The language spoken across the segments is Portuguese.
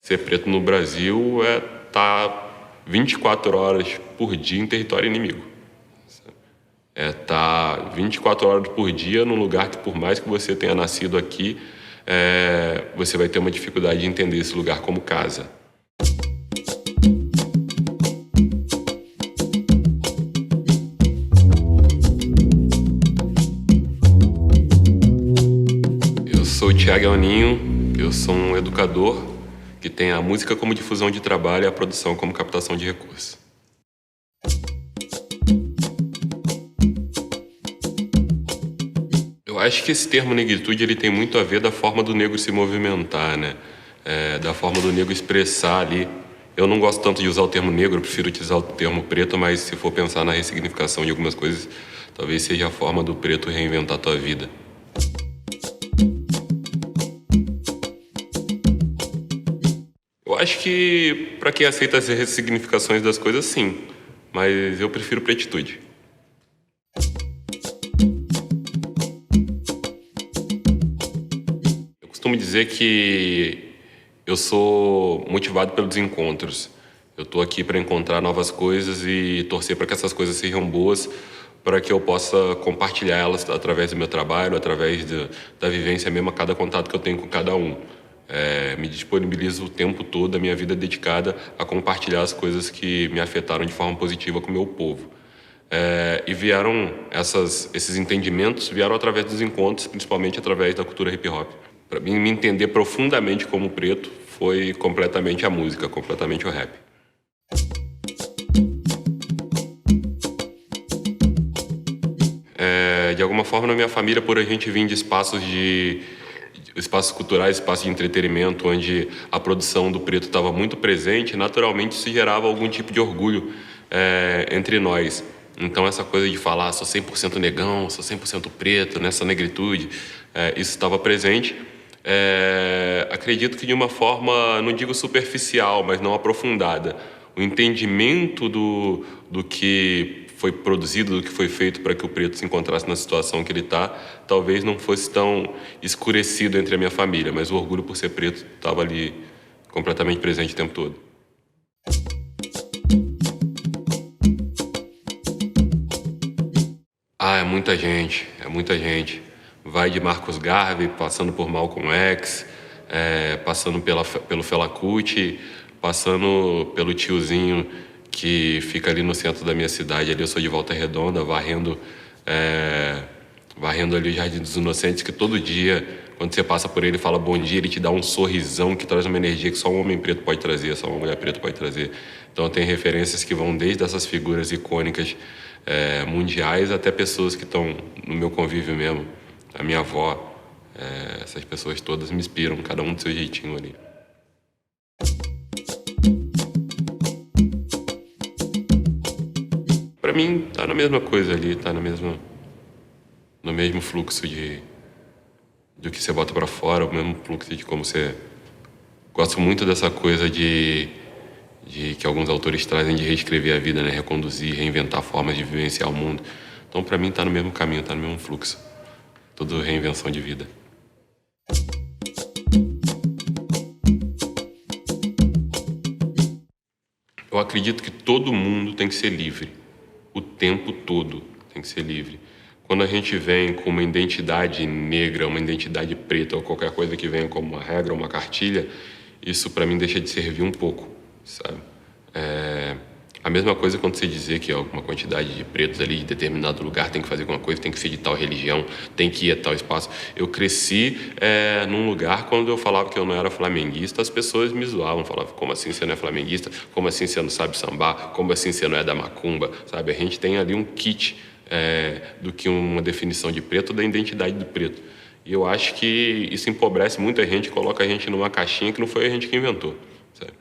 Ser preto no Brasil é estar 24 horas por dia em território inimigo. É estar 24 horas por dia num lugar que, por mais que você tenha nascido aqui, você vai ter uma dificuldade de entender esse lugar como casa. Eu sou o Thiago Elninho, eu sou um educador que tem a música como difusão de trabalho e a produção como captação de recursos. Eu acho que esse termo negritude ele tem muito a ver da forma do negro se movimentar, né? Da forma do negro expressar ali. Eu não gosto tanto de usar o termo negro, eu prefiro utilizar o termo preto, mas se for pensar na ressignificação de algumas coisas, talvez seja a forma do preto reinventar a tua vida. Eu acho que para quem aceita as ressignificações das coisas, sim, mas eu prefiro pretitude. Eu costumo dizer que eu sou motivado pelos encontros. Eu estou aqui para encontrar novas coisas e torcer para que essas coisas sejam boas, para que eu possa compartilhar elas através do meu trabalho, através da vivência mesmo, a cada contato que eu tenho com cada um. Me disponibilizo o tempo todo, a minha vida dedicada a compartilhar as coisas que me afetaram de forma positiva com o meu povo. E vieram esses entendimentos vieram através dos encontros, principalmente através da cultura hip-hop. Para mim, me entender profundamente como preto foi completamente a música, completamente o rap. De alguma forma, na minha família, por a gente vir de espaços culturais, espaços de entretenimento, onde a produção do preto estava muito presente, naturalmente se gerava algum tipo de orgulho entre nós. Então, essa coisa de falar, sou 100% negão, sou 100% preto, nessa negritude, isso estava presente. Acredito que de uma forma, não digo superficial, mas não aprofundada. O entendimento do que foi produzido, do que foi feito para que o preto se encontrasse na situação que ele está, talvez não fosse tão escurecido entre a minha família, mas o orgulho por ser preto estava ali completamente presente o tempo todo. É muita gente. Vai de Marcos Garvey, passando por Malcolm X, passando pelo Fela Kuti, passando pelo tiozinho que fica ali no centro da minha cidade. Ali eu sou de Volta Redonda, varrendo ali o Jardim dos Inocentes, que todo dia, quando você passa por ele e fala bom dia, ele te dá um sorrisão que traz uma energia que só um homem preto pode trazer, só uma mulher preta pode trazer. Então tem referências que vão desde essas figuras icônicas mundiais até pessoas que estão no meu convívio mesmo. A minha avó, essas pessoas todas me inspiram, cada um do seu jeitinho ali. Pra mim, tá na mesma coisa ali, tá no mesmo fluxo do que você bota pra fora, o mesmo fluxo de como você... Gosto muito dessa coisa de que alguns autores trazem de reescrever a vida, né? Reconduzir, reinventar formas de vivenciar o mundo. Então, pra mim, tá no mesmo caminho, tá no mesmo fluxo. Tudo reinvenção de vida. Eu acredito que todo mundo tem que ser livre. O tempo todo tem que ser livre. Quando a gente vem com uma identidade negra, uma identidade preta ou qualquer coisa que venha como uma regra, uma cartilha, isso para mim deixa de servir um pouco, sabe? A mesma coisa quando você dizer que alguma quantidade de pretos ali de determinado lugar tem que fazer alguma coisa, tem que ser de tal religião, tem que ir a tal espaço. Eu cresci num lugar, quando eu falava que eu não era flamenguista, as pessoas me zoavam, falavam, como assim você não é flamenguista? Como assim você não sabe sambar? Como assim você não é da macumba? Sabe? A gente tem ali um kit do que uma definição de preto, da identidade do preto. E eu acho que isso empobrece muita gente, coloca a gente numa caixinha que não foi a gente que inventou, sabe?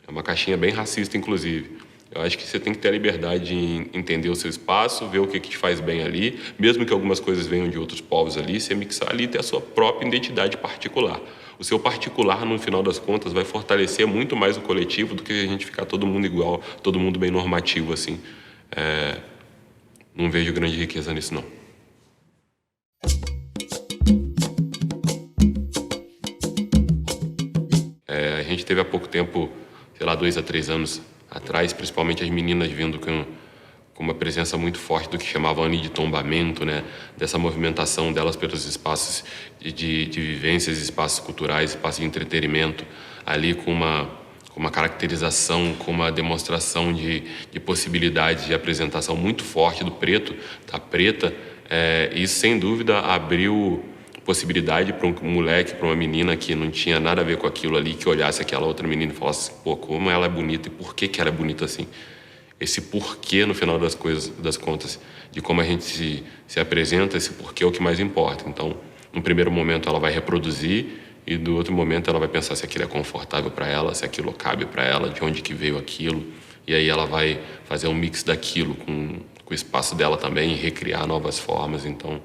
É uma caixinha bem racista, inclusive. Eu acho que você tem que ter a liberdade de entender o seu espaço, ver o que te faz bem ali, mesmo que algumas coisas venham de outros povos ali, você mixar ali e ter a sua própria identidade particular. O seu particular, no final das contas, vai fortalecer muito mais o coletivo do que a gente ficar todo mundo igual, todo mundo bem normativo, assim. Não vejo grande riqueza nisso, não. A gente teve há pouco tempo, sei lá, 2 a 3 anos atrás, principalmente as meninas vindo com uma presença muito forte do que chamavam ali de tombamento, né? Dessa movimentação delas pelos espaços de vivências, espaços culturais, espaços de entretenimento, ali com uma caracterização, com uma demonstração de possibilidades de apresentação muito forte do preto, da preta. Isso, sem dúvida, abriu possibilidade para um moleque, para uma menina que não tinha nada a ver com aquilo ali, que olhasse aquela outra menina e falasse, pô, como ela é bonita e por que ela é bonita assim? Esse porquê, no final das contas, de como a gente se apresenta, esse porquê é o que mais importa. Então, no primeiro momento ela vai reproduzir e do outro momento ela vai pensar se aquilo é confortável para ela, se aquilo cabe para ela, de onde que veio aquilo. E aí ela vai fazer um mix daquilo com o espaço dela também e recriar novas formas. Então,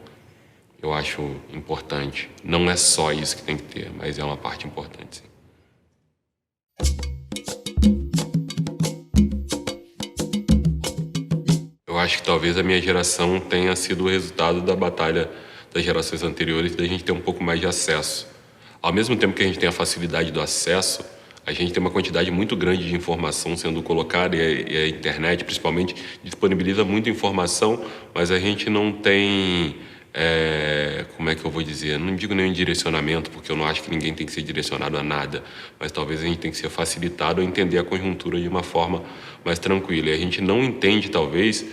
eu acho importante. Não é só isso que tem que ter, mas é uma parte importante, sim. Eu acho que talvez a minha geração tenha sido o resultado da batalha das gerações anteriores, da gente ter um pouco mais de acesso. Ao mesmo tempo que a gente tem a facilidade do acesso, a gente tem uma quantidade muito grande de informação sendo colocada e a internet, principalmente, disponibiliza muita informação, mas a gente não tem, como é que eu vou dizer? Não digo nenhum direcionamento, porque eu não acho que ninguém tem que ser direcionado a nada, mas talvez a gente tenha que ser facilitado a entender a conjuntura de uma forma mais tranquila. E a gente não entende, talvez,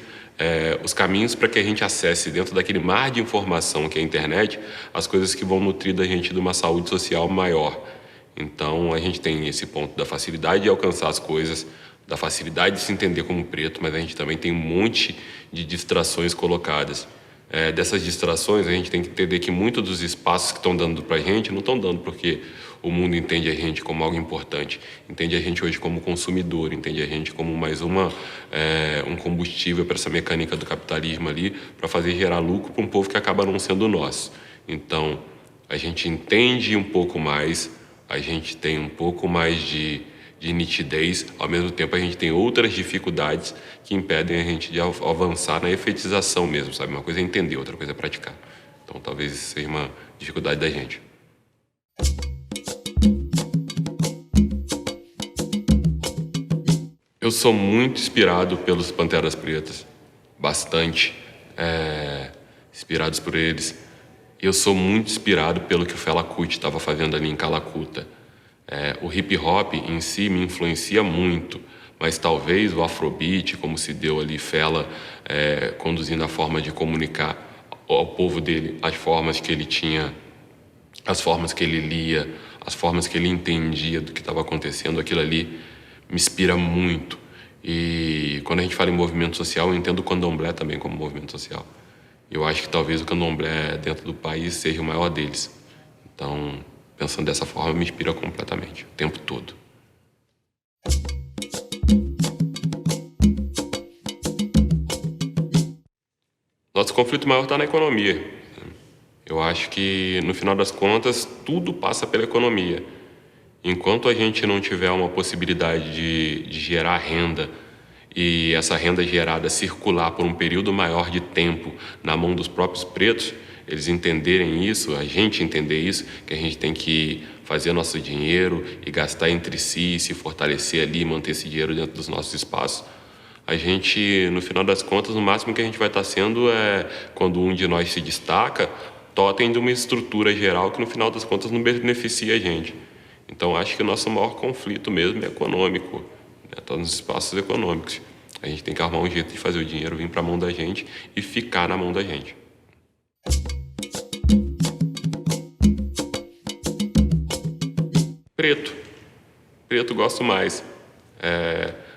os caminhos para que a gente acesse dentro daquele mar de informação que é a internet, as coisas que vão nutrir da gente de uma saúde social maior. Então a gente tem esse ponto da facilidade de alcançar as coisas, da facilidade de se entender como preto, mas a gente também tem um monte de distrações colocadas. Dessas distrações, a gente tem que entender que muitos dos espaços que estão dando para a gente não estão dando porque o mundo entende a gente como algo importante, entende a gente hoje como consumidor, entende a gente como mais um combustível para essa mecânica do capitalismo ali, para fazer gerar lucro para um povo que acaba não sendo nosso. Então, a gente entende um pouco mais, a gente tem um pouco mais de nitidez, ao mesmo tempo a gente tem outras dificuldades que impedem a gente de avançar na efetização mesmo, sabe? Uma coisa é entender, outra coisa é praticar. Então talvez isso seja uma dificuldade da gente. Eu sou muito inspirado pelos Panteras Pretas, bastante inspirados por eles. Eu sou muito inspirado pelo que o Fela Kuti estava fazendo ali em Calacuta. O hip hop em si me influencia muito, mas talvez o afrobeat, como se deu ali Fela conduzindo a forma de comunicar ao povo dele, as formas que ele tinha, as formas que ele lia, as formas que ele entendia do que estava acontecendo, aquilo ali me inspira muito. E quando a gente fala em movimento social, eu entendo o candomblé também como movimento social. Eu acho que talvez o candomblé dentro do país seja o maior deles. Então, pensando dessa forma, me inspira completamente, o tempo todo. Nosso conflito maior está na economia. Eu acho que, no final das contas, tudo passa pela economia. Enquanto a gente não tiver uma possibilidade de gerar renda e essa renda gerada circular por um período maior de tempo na mão dos próprios pretos, eles entenderem isso, a gente entender isso, que a gente tem que fazer nosso dinheiro e gastar entre si, se fortalecer ali, manter esse dinheiro dentro dos nossos espaços, a gente, no final das contas, o máximo que a gente vai estar sendo quando um de nós se destaca, totem de uma estrutura geral que, no final das contas, não beneficia a gente. Então, acho que o nosso maior conflito mesmo é econômico, né? Está nos espaços econômicos. A gente tem que arrumar um jeito de fazer o dinheiro vir para a mão da gente e ficar na mão da gente. Preto gosto mais.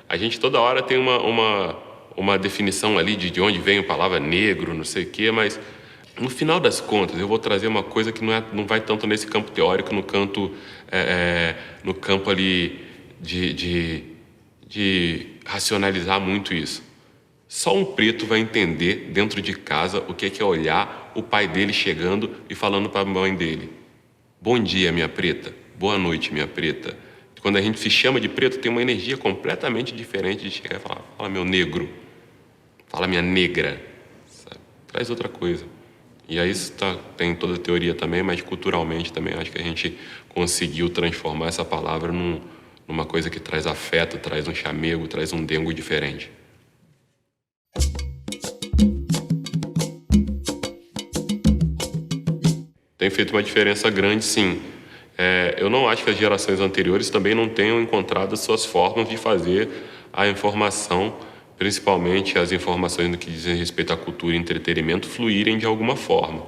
A gente toda hora tem uma definição ali de onde vem a palavra negro, não sei o quê, mas no final das contas eu vou trazer uma coisa que não vai tanto nesse campo teórico, no campo ali de racionalizar muito isso. Só um preto vai entender dentro de casa o que é olhar o pai dele chegando e falando para a mãe dele: bom dia, minha preta. Boa noite, minha preta. Quando a gente se chama de preto, tem uma energia completamente diferente de chegar e falar: fala, meu negro. Fala, minha negra. Sabe? Traz outra coisa. E aí isso tem toda a teoria também, mas culturalmente também acho que a gente conseguiu transformar essa palavra numa coisa que traz afeto, traz um chamego, traz um dengo diferente. Tem feito uma diferença grande, sim. Eu não acho que as gerações anteriores também não tenham encontrado suas formas de fazer a informação, principalmente as informações no que dizem respeito à cultura e entretenimento, fluírem de alguma forma.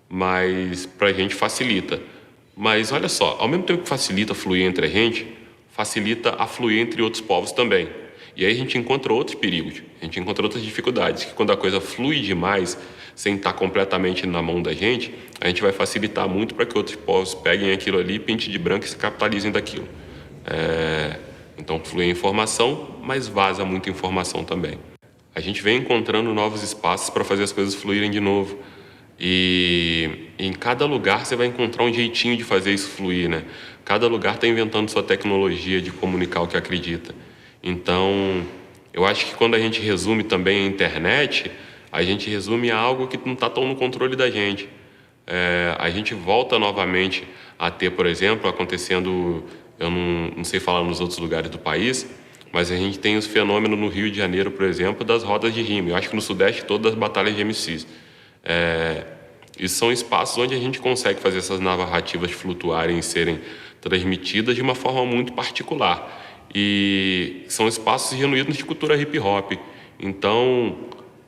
Mas para a gente facilita. Mas olha só, ao mesmo tempo que facilita fluir entre a gente, facilita a fluir entre outros povos também. E aí a gente encontra outros perigos, a gente encontra outras dificuldades, que quando a coisa flui demais, sem estar completamente na mão da gente, a gente vai facilitar muito para que outros povos peguem aquilo ali, pinte de branco e se capitalizem daquilo. Então flui a informação, mas vaza muita informação também. A gente vem encontrando novos espaços para fazer as coisas fluírem de novo. E em cada lugar você vai encontrar um jeitinho de fazer isso fluir, né? Cada lugar está inventando sua tecnologia de comunicar o que acredita. Então, eu acho que quando a gente resume também a internet, a gente resume a algo que não está tão no controle da gente. A gente volta novamente a ter, por exemplo, acontecendo, eu não sei falar nos outros lugares do país, mas a gente tem os fenômenos no Rio de Janeiro, por exemplo, das rodas de rima. Eu acho que no Sudeste todas as batalhas de MCs. E são espaços onde a gente consegue fazer essas narrativas flutuarem e serem transmitidas de uma forma muito particular. E são espaços genuínos de cultura hip hop. Então,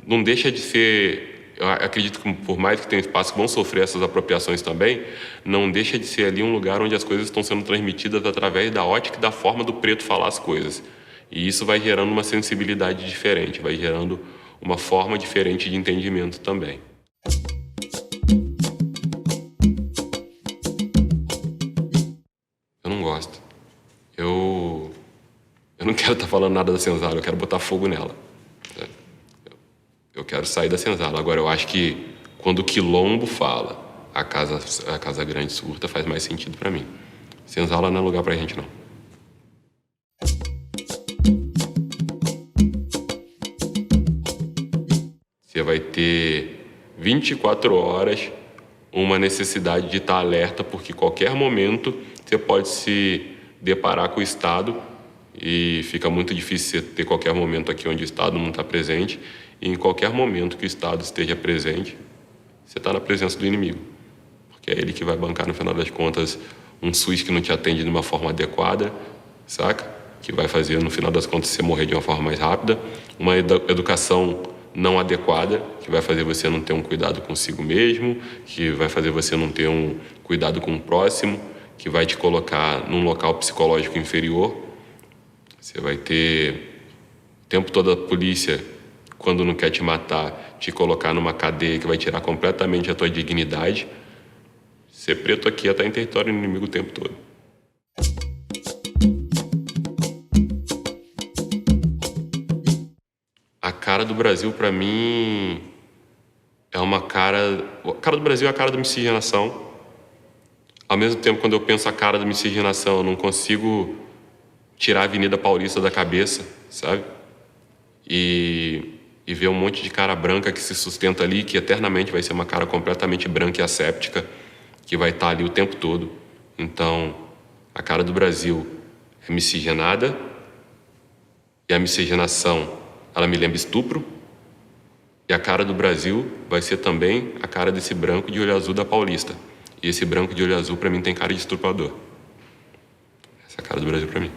não deixa de ser... Eu acredito que por mais que tenha espaços que vão sofrer essas apropriações também, não deixa de ser ali um lugar onde as coisas estão sendo transmitidas através da ótica e da forma do preto falar as coisas. E isso vai gerando uma sensibilidade diferente, vai gerando uma forma diferente de entendimento também. Eu não gosto. Eu não quero estar falando nada da senzala, eu quero botar fogo nela. Eu quero sair da senzala. Agora, eu acho que quando o quilombo fala, a casa grande surta, faz mais sentido para mim. Senzala não é lugar pra gente, não. Você vai ter 24 horas uma necessidade de estar alerta, porque qualquer momento você pode se deparar com o Estado e fica muito difícil você ter qualquer momento aqui onde o Estado não está presente, e em qualquer momento que o Estado esteja presente, você está na presença do inimigo, porque é ele que vai bancar, no final das contas, um SUS que não te atende de uma forma adequada, saca? Que vai fazer, no final das contas, você morrer de uma forma mais rápida, uma educação não adequada, que vai fazer você não ter um cuidado consigo mesmo, que vai fazer você não ter um cuidado com o próximo, que vai te colocar num local psicológico inferior. Você vai ter o tempo todo a polícia, quando não quer te matar, te colocar numa cadeia que vai tirar completamente a tua dignidade. Ser preto aqui é estar em território inimigo o tempo todo. A cara do Brasil, para mim, é uma cara... A cara do Brasil é a cara da miscigenação. Ao mesmo tempo, quando eu penso a cara da miscigenação, eu não consigo tirar a Avenida Paulista da cabeça, sabe? E ver um monte de cara branca que se sustenta ali, que eternamente vai ser uma cara completamente branca e asséptica, que vai estar ali o tempo todo. Então, a cara do Brasil é miscigenada, e a miscigenação, ela me lembra estupro, e a cara do Brasil vai ser também a cara desse branco de olho azul da Paulista. E esse branco de olho azul, para mim, tem cara de estuprador. Essa é a cara do Brasil para mim.